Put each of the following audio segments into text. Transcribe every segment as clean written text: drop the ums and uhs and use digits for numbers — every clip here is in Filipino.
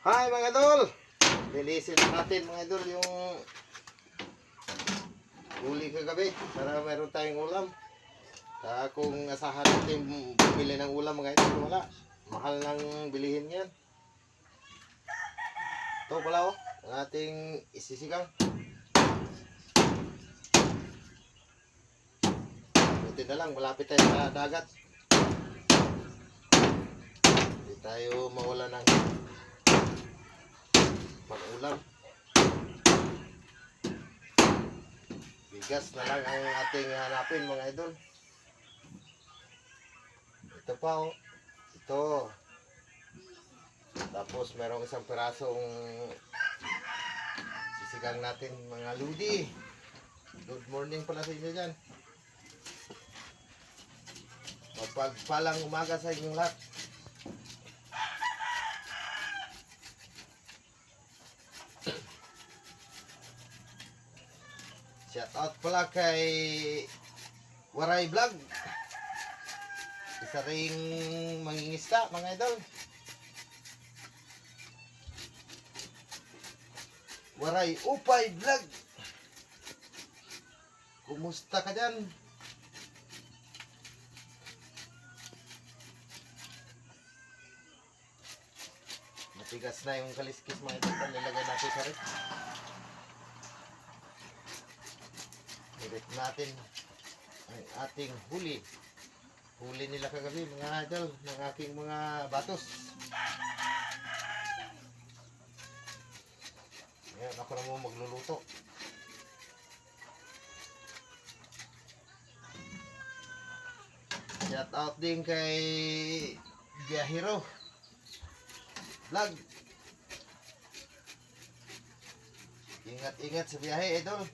Hi mga idol! Lilisin natin mga idol yung huli kagabi para meron tayong ulam. Kung asahan natin bumili ng ulam mga idol, wala. Mahal nang bilihin yan. Ito pala ang ating isisigang. Buti na lang, malapit tayo sa dagat. Hindi tayo mawala ng pag-ulam. Bigas na lang ang ating hanapin mga idol. Ito pa ito. Tapos merong isang pirasong sisigang natin mga ludi. Good morning pala sa inyo dyan. Magpagpalang umaga sa inyong lahat. Shout out pala kay Waray Vlog. Isa ring mangingisda mga idol. Waray Upay Vlog. Kumusta ka dyan? Matigas na yung kaliskis mga idol. Nilagay natin sa rep. Irit natin ang ating huli. Huli nila kagabi mga idol ng aking mga batos. Ngayon ako na mo magluluto. Shout out din kay Biyahero Vlog. Ingat-ingat sa biyahe idol.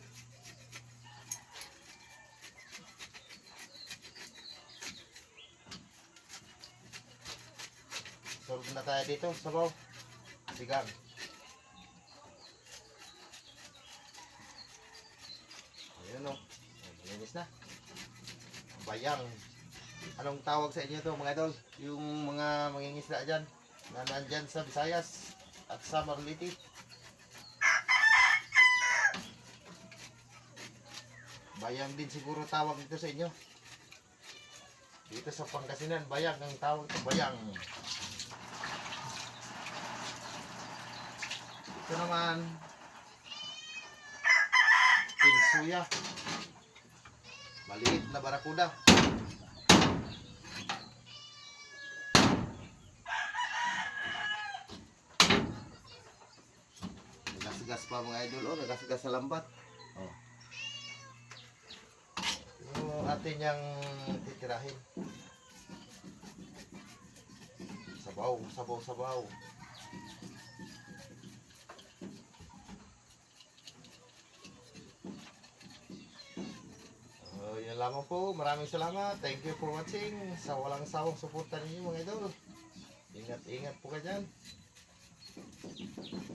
Solve na tayo dito, sabaw. Sigang. Ayun o. Malinis na. Bayang. Anong tawag sa inyo to mga idol? Yung mga mangingisda dyan na nandyan sa Visayas at sa Marliti. Bayang din siguro tawag dito sa inyo. Dito sa Pangasinan, bayang ang tawag ito. Bayang. Ito naman pinsuya, maliit na barakuda. Nagasgas pa mga idol. Nagasgas sa lambat. Yung atin yung titirahin. Sabaw, sabaw, sabaw. Yan lamang po. Maraming salamat. Thank you for watching. Sa walang sawang suporta ninyo mga idol. Ingat-ingat po kayo dyan.